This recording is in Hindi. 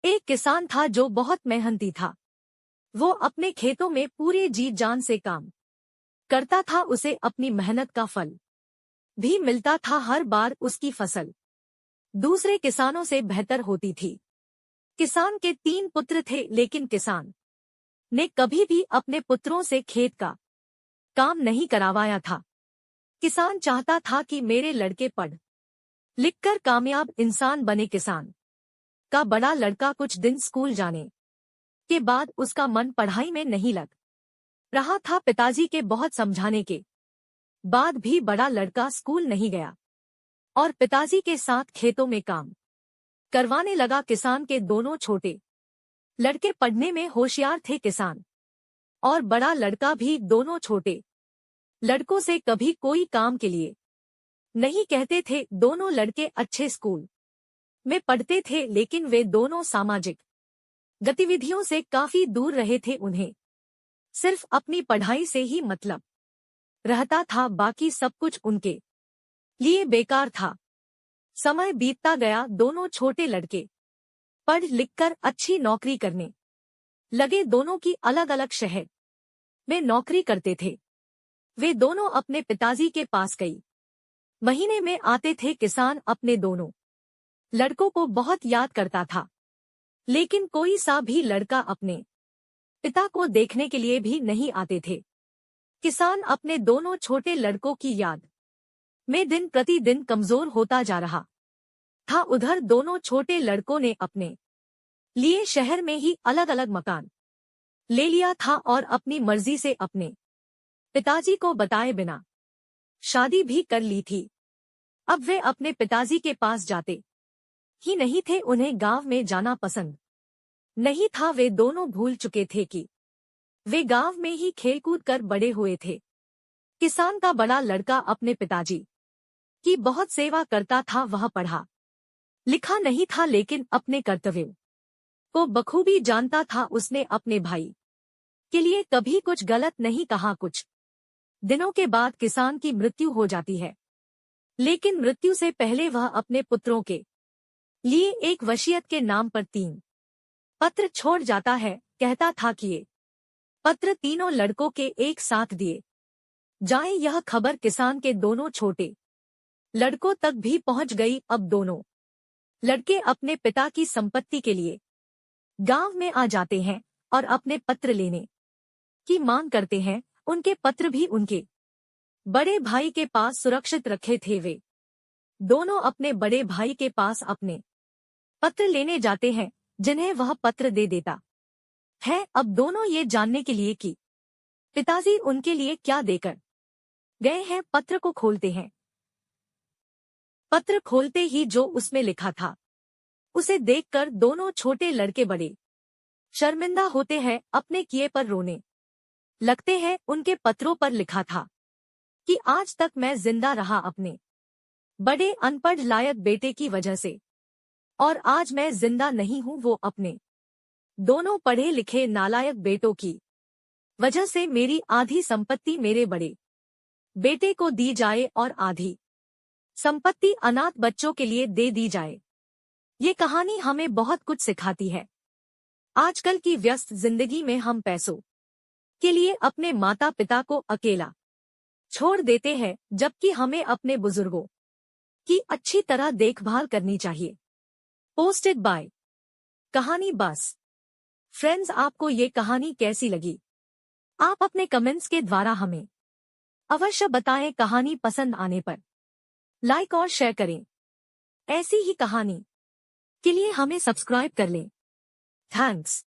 एक किसान था जो बहुत मेहनती था। वो अपने खेतों में पूरे जी जान से काम करता था। उसे अपनी मेहनत का फल भी मिलता था। हर बार उसकी फसल दूसरे किसानों से बेहतर होती थी। किसान के 3 पुत्र थे, लेकिन किसान ने कभी भी अपने पुत्रों से खेत का काम नहीं करवाया था। किसान चाहता था कि मेरे लड़के पढ़ लिखकर कामयाब इंसान बने। किसान का बड़ा लड़का कुछ दिन स्कूल जाने के बाद उसका मन पढ़ाई में नहीं लग रहा था। पिताजी के बहुत समझाने के बाद भी बड़ा लड़का स्कूल नहीं गया और पिताजी के साथ खेतों में काम करवाने लगा। किसान के दोनों छोटे लड़के पढ़ने में होशियार थे। किसान और बड़ा लड़का भी दोनों छोटे लड़कों से कभी कोई काम के लिए नहीं कहते थे। दोनों लड़के अच्छे स्कूल में पढ़ते थे, लेकिन वे दोनों सामाजिक गतिविधियों से काफी दूर रहे थे। उन्हें सिर्फ अपनी पढ़ाई से ही मतलब रहता था, बाकी सब कुछ उनके लिए बेकार था। समय बीतता गया। दोनों छोटे लड़के पढ़ लिखकर अच्छी नौकरी करने लगे। दोनों की अलग अलग शहर में नौकरी करते थे। वे दोनों अपने पिताजी के पास कई महीने में आते थे। किसान अपने दोनों लड़कों को बहुत याद करता था, लेकिन कोई सा भी लड़का अपने पिता को देखने के लिए भी नहीं आते थे। किसान अपने दोनों छोटे लड़कों की याद में दिन प्रतिदिन कमजोर होता जा रहा था। उधर दोनों छोटे लड़कों ने अपने लिए शहर में ही अलग अलग मकान ले लिया था और अपनी मर्जी से अपने पिताजी को बताए बिना शादी भी कर ली थी। अब वे अपने पिताजी के पास जाते ही नहीं थे। उन्हें गांव में जाना पसंद नहीं था। वे दोनों भूल चुके थे कि वे गांव में ही खेलकूद कर बड़े हुए थे। किसान का बड़ा लड़का अपने पिताजी की बहुत सेवा करता था। वह पढ़ा लिखा नहीं था, लेकिन अपने कर्तव्यों को बखूबी जानता था। उसने अपने भाई के लिए कभी कुछ गलत नहीं कहा। कुछ दिनों के बाद किसान की मृत्यु हो जाती है, लेकिन मृत्यु से पहले वह अपने पुत्रों के लिए एक वसीयत के नाम पर 3 पत्र छोड़ जाता है। कहता था कि ये पत्र तीनों लड़कों के एक साथ दिए जाएं। यह खबर किसान के दोनों छोटे लड़कों तक भी पहुंच गई। अब दोनों लड़के अपने पिता की संपत्ति के लिए गांव में आ जाते हैं और अपने पत्र लेने की मांग करते हैं। उनके पत्र भी उनके बड़े भाई के पास सुरक्षित रखे थे। वे दोनों अपने बड़े भाई के पास अपने पत्र लेने जाते हैं, जिन्हें वह पत्र दे देता है। अब दोनों ये जानने के लिए कि पिताजी उनके लिए क्या देकर गए हैं, पत्र को खोलते हैं। पत्र खोलते ही जो उसमें लिखा था, उसे देखकर दोनों छोटे लड़के बड़े शर्मिंदा होते हैं। अपने किए पर रोने लगते हैं। उनके पत्रों पर लिखा था कि आज तक मैं जिंदा रहा अपने बड़े अनपढ़ लायक बेटे की वजह से, और आज मैं जिंदा नहीं हूँ वो अपने दोनों पढ़े लिखे नालायक बेटों की वजह से। मेरी आधी संपत्ति मेरे बड़े बेटे को दी जाए और आधी संपत्ति अनाथ बच्चों के लिए दे दी जाए। ये कहानी हमें बहुत कुछ सिखाती है। आजकल की व्यस्त जिंदगी में हम पैसों के लिए अपने माता पिता को अकेला छोड़ देते हैं, जबकि हमें अपने बुजुर्गों की अच्छी तरह देखभाल करनी चाहिए। पोस्टेड बाय कहानी बस। फ्रेंड्स, आपको ये कहानी कैसी लगी? आप अपने कमेंट्स के द्वारा हमें अवश्य बताएं। कहानी पसंद आने पर लाइक और शेयर करें। ऐसी ही कहानी के लिए हमें सब्सक्राइब कर लें। थैंक्स।